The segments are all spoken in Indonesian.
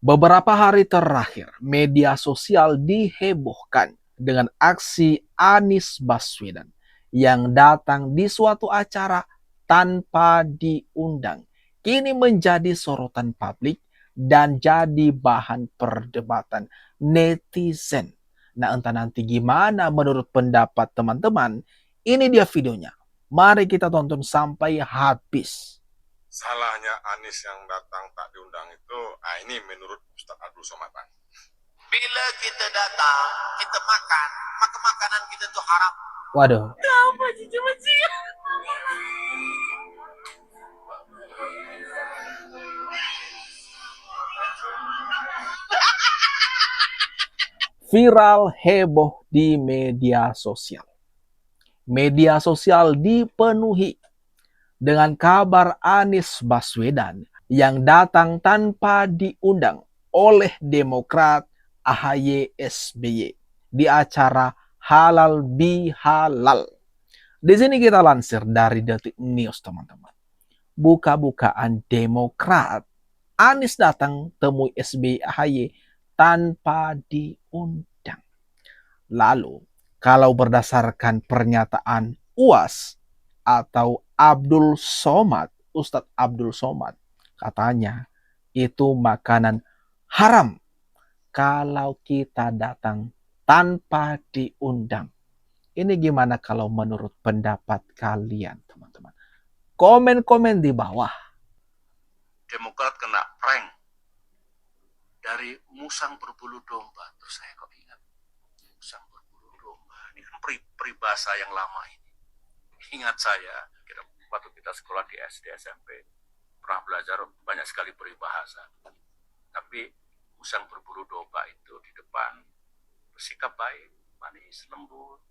Beberapa hari terakhir, media sosial dihebohkan dengan aksi Anies Baswedan yang datang di suatu acara tanpa diundang. Kini menjadi sorotan publik dan jadi bahan perdebatan netizen. Nah, entah nanti gimana menurut pendapat teman-teman. Ini dia videonya. Mari kita tonton sampai habis. Salahnya Anies yang datang tak diundang itu, ini menurut Ustadz Abdul Somad. Bila kita datang, kita makan, maka makanan kita itu haram. Waduh. Kenapa cici? Viral heboh di media sosial. Media sosial dipenuhi dengan kabar Anies Baswedan yang datang tanpa diundang oleh Demokrat AHY SBY di acara Halal Bihalal. Di sini kita lansir dari Detik News, teman-teman. Buka-bukaan Demokrat, Anies datang temui SBY AHY tanpa diundang. Lalu, kalau berdasarkan pernyataan UAS atau Abdul Somad, Ustadz Abdul Somad, katanya itu makanan haram kalau kita datang tanpa diundang. Ini gimana kalau menurut pendapat kalian, teman-teman? Komen-komen di bawah. Demokrat kena prank dari musang berbulu domba. Terus saya kok ingat musang berbulu domba. Ini kan peribahasa yang lama ini. Ingat saya, waktu kita sekolah di SD SMP pernah belajar banyak sekali peribahasa. Tapi musang berbulu domba itu di depan bersikap baik, manis, lembut,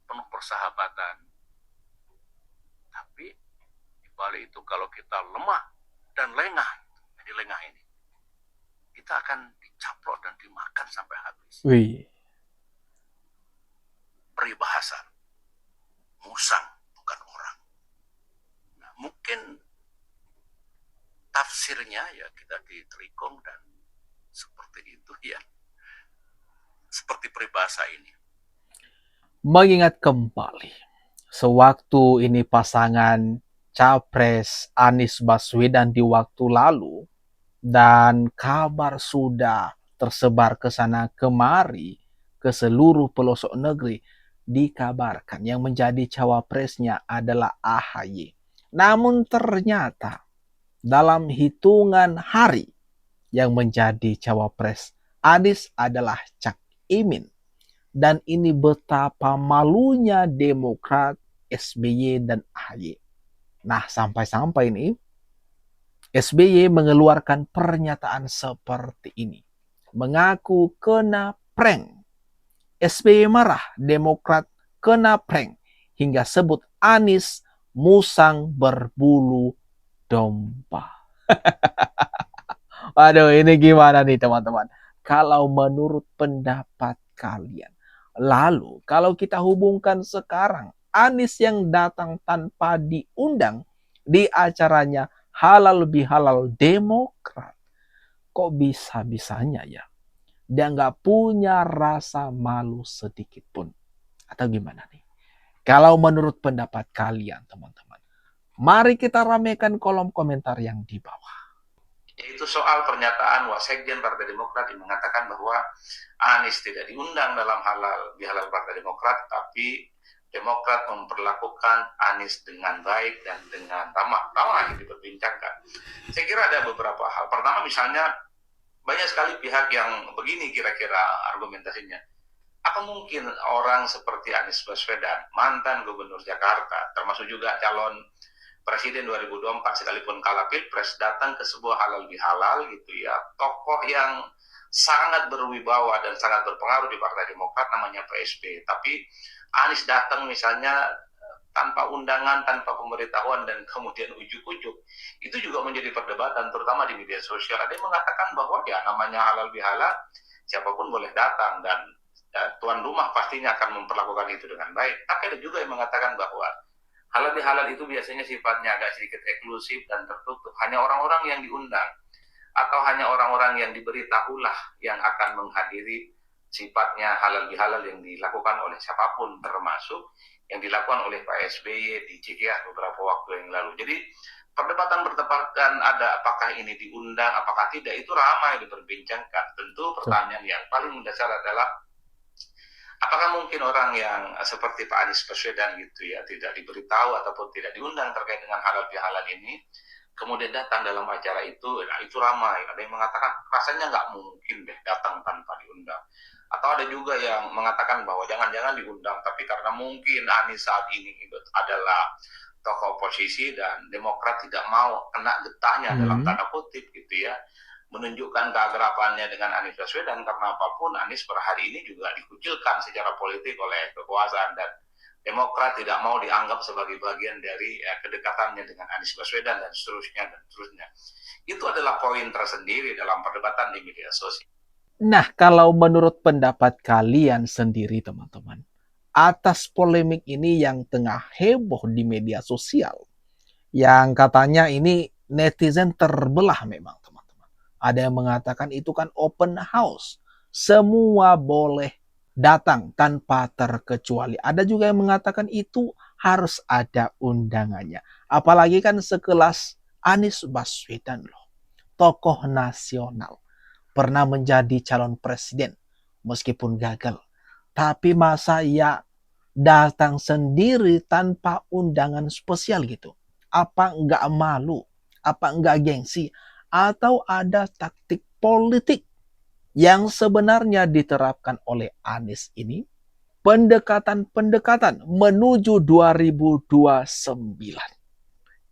penuh persahabatan. Tapi di balik itu kalau kita lemah dan lengah, jadi lengah ini, kita akan dicaplok dan dimakan sampai habis. Wih. Peribahasa, musang bukan orang. Nah, mungkin tafsirnya ya kita ditelikung dan seperti itu ya. Seperti peribahasa ini. Mengingat kembali, sewaktu ini pasangan Capres Anies Baswedan di waktu lalu, dan kabar sudah tersebar ke sana kemari, ke seluruh pelosok negeri, dikabarkan yang menjadi cawapresnya adalah AHY. Namun ternyata dalam hitungan hari yang menjadi cawapres Anies adalah Cak Imin. Dan ini betapa malunya Demokrat, SBY, dan AHY. Nah, sampai-sampai ini SBY mengeluarkan pernyataan seperti ini. Mengaku kena prank. SBY marah, Demokrat kena prank. Hingga sebut Anies musang berbulu domba. Waduh, ini gimana nih teman-teman? Kalau menurut pendapat kalian. Lalu, kalau kita hubungkan sekarang, Anies yang datang tanpa diundang di acaranya Halal Bihalal Demokrat. Kok bisa-bisanya ya? Dia nggak punya rasa malu sedikit pun. Atau gimana nih? Kalau menurut pendapat kalian, teman-teman. Mari kita ramaikan kolom komentar yang di bawah. Yaitu soal pernyataan Wasekjen Partai Demokrat yang mengatakan bahwa Anies tidak diundang dalam halal bihalal Partai Demokrat, tapi Demokrat memperlakukan Anies dengan baik dan dengan ramah yang diperbincangkan. Saya kira ada beberapa hal. Pertama misalnya banyak sekali pihak yang begini kira-kira argumentasinya. Apa mungkin orang seperti Anies Baswedan, mantan gubernur Jakarta, termasuk juga calon Presiden 2024 sekalipun kalah pilpres, datang ke sebuah halal bihalal gitu ya, tokoh yang sangat berwibawa dan sangat berpengaruh di Partai Demokrat namanya PSB, tapi Anies datang misalnya tanpa undangan, tanpa pemberitahuan, dan kemudian ujuk-ujuk, itu juga menjadi perdebatan terutama di media sosial. Ada yang mengatakan bahwa ya namanya halal bihalal, siapapun boleh datang dan tuan rumah pastinya akan memperlakukan itu dengan baik. Tapi ada juga yang mengatakan bahwa halal bihalal itu biasanya sifatnya agak sedikit eksklusif dan tertutup. Hanya orang-orang yang diundang. atau hanya orang-orang yang diberitahulah yang akan menghadiri sifatnya halal bihalal yang dilakukan oleh siapapun, termasuk yang dilakukan oleh Pak SBY di Cikeas beberapa waktu yang lalu. Jadi perdebatan ada apakah ini diundang, apakah tidak, itu ramai diperbincangkan. Tentu pertanyaan yang paling mendasar adalah apakah mungkin orang yang seperti Pak Anies Baswedan gitu ya, tidak diberitahu ataupun tidak diundang terkait dengan halal bihalal ini, kemudian datang dalam acara itu, nah itu ramai. Ada yang mengatakan rasanya nggak mungkin deh datang tanpa diundang. Atau ada juga yang mengatakan bahwa jangan-jangan diundang, tapi karena mungkin Anies saat ini adalah tokoh oposisi dan Demokrat tidak mau kena getahnya dalam tanda kutip gitu ya, menunjukkan keakrabannya dengan Anies Baswedan, karena apapun Anies per hari ini juga dikucilkan secara politik oleh kekuasaan dan Demokrat tidak mau dianggap sebagai bagian dari kedekatannya dengan Anies Baswedan dan seterusnya dan seterusnya. Itu adalah poin tersendiri dalam perdebatan di media sosial. Nah, kalau menurut pendapat kalian sendiri teman-teman, atas polemik ini yang tengah heboh di media sosial, yang katanya ini netizen terbelah memang teman-teman. Ada yang mengatakan itu kan open house, semua boleh datang tanpa terkecuali. Ada juga yang mengatakan itu harus ada undangannya. Apalagi kan sekelas Anies Baswedan loh, tokoh nasional, pernah menjadi calon presiden meskipun gagal. Tapi masa ya datang sendiri tanpa undangan spesial gitu? Apa enggak malu? Apa enggak gengsi? Atau ada taktik politik yang sebenarnya diterapkan oleh Anies ini? Pendekatan-pendekatan menuju 2029.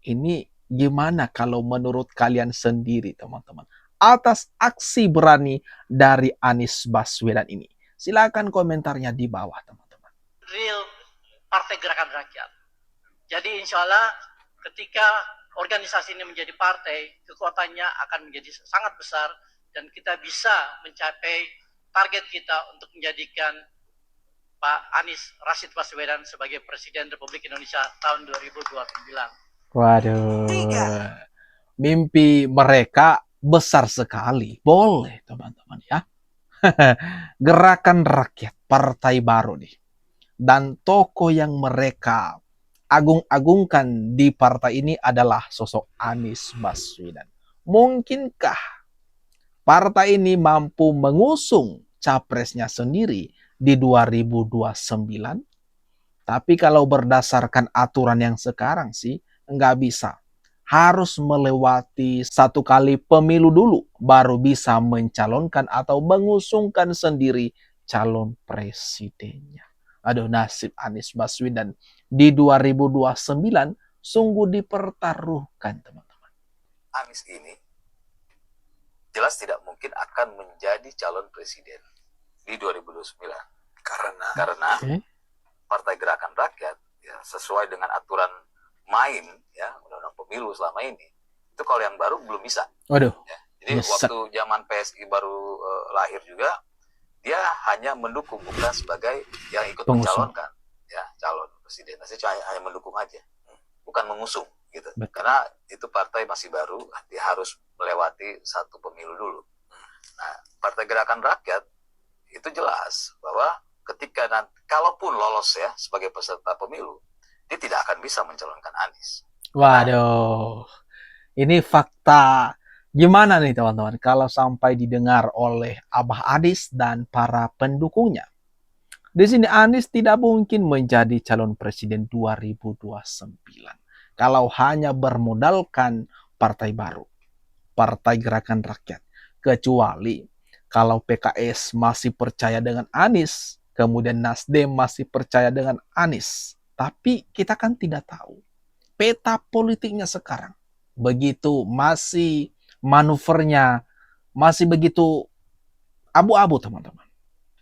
Ini gimana kalau menurut kalian sendiri teman-teman? Atas aksi berani dari Anies Baswedan ini. Silakan komentarnya di bawah teman-teman. Real Partai Gerakan Rakyat. Jadi insya Allah ketika organisasi ini menjadi partai, kekuatannya akan menjadi sangat besar dan kita bisa mencapai target kita untuk menjadikan Pak Anies Rashid Baswedan sebagai Presiden Republik Indonesia tahun 2029. Waduh, mimpi mereka besar sekali. Boleh teman-teman ya. Gerakan Rakyat, partai baru nih. Dan tokoh yang mereka agung-agungkan di partai ini adalah sosok Anies Baswedan. Mungkinkah partai ini mampu mengusung capresnya sendiri di 2029? Tapi kalau berdasarkan aturan yang sekarang sih, nggak bisa. Harus melewati satu kali pemilu dulu, baru bisa mencalonkan atau mengusungkan sendiri calon presidennya. Aduh, nasib Anies Baswedan di 2029 sungguh dipertaruhkan, teman-teman. Anies ini jelas tidak mungkin akan menjadi calon presiden di 2029. Karena Partai Gerakan Rakyat ya, sesuai dengan aturan main ya undang-undang pemilu selama ini, itu kalau yang baru belum bisa. Waduh. Ya. Jadi waktu zaman PSI baru lahir juga, dia hanya mendukung, bukan sebagai yang ikut mencalonkan ya calon presiden. Saya hanya mendukung aja, bukan mengusung gitu. Betul. Karena itu partai masih baru, dia harus melewati satu pemilu dulu. Nah, Partai Gerakan Rakyat itu jelas bahwa ketika nanti, kalaupun lolos ya sebagai peserta pemilu, dia tidak akan bisa mencalonkan Anies. Waduh, ini fakta gimana nih teman-teman kalau sampai didengar oleh Abah Anies dan para pendukungnya. Di sini Anies tidak mungkin menjadi calon presiden 2029 kalau hanya bermodalkan partai baru, Partai Gerakan Rakyat. Kecuali kalau PKS masih percaya dengan Anies, kemudian Nasdem masih percaya dengan Anies. Tapi kita kan tidak tahu peta politiknya sekarang. Begitu masih manuvernya masih begitu abu-abu teman-teman.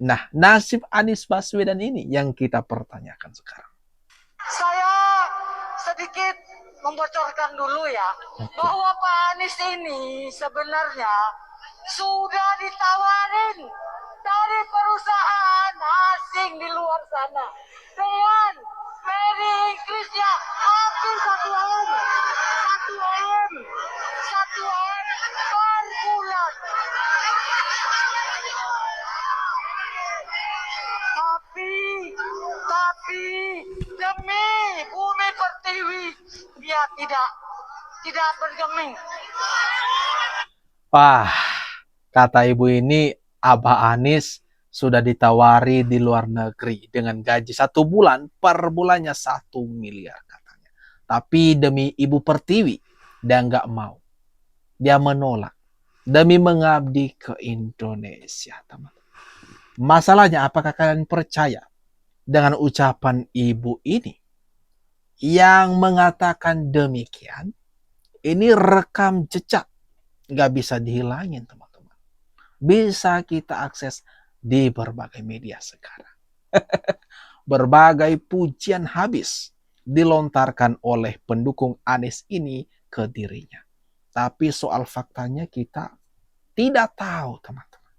Nah, nasib Anies Baswedan ini yang kita pertanyakan sekarang. Saya sedikit membocorkan dulu ya, bahwa Pak Anies ini sebenarnya sudah ditawarin dari perusahaan asing di luar sana dengan Mary Inggrisnya hampir 1 M per tidak bergeming. Wah, kata ibu ini, Abah Anies sudah ditawari di luar negeri dengan gaji 1 bulan, per bulannya 1 miliar katanya. Tapi demi Ibu Pertiwi, dia nggak mau. Dia menolak. Demi mengabdi ke Indonesia, teman-teman. Masalahnya, apakah kalian percaya dengan ucapan ibu ini? Yang mengatakan demikian, ini rekam jejak. Nggak bisa dihilangin, teman-teman. Bisa kita akses di berbagai media sekarang. Berbagai pujian habis dilontarkan oleh pendukung Anies ini ke dirinya. Tapi soal faktanya kita tidak tahu, teman-teman.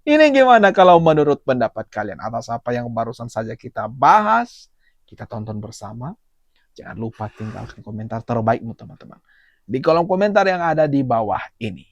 Ini gimana kalau menurut pendapat kalian atas apa yang barusan saja kita bahas, kita tonton bersama. Jangan lupa tinggalkan komentar terbaikmu, teman-teman, di kolom komentar yang ada di bawah ini.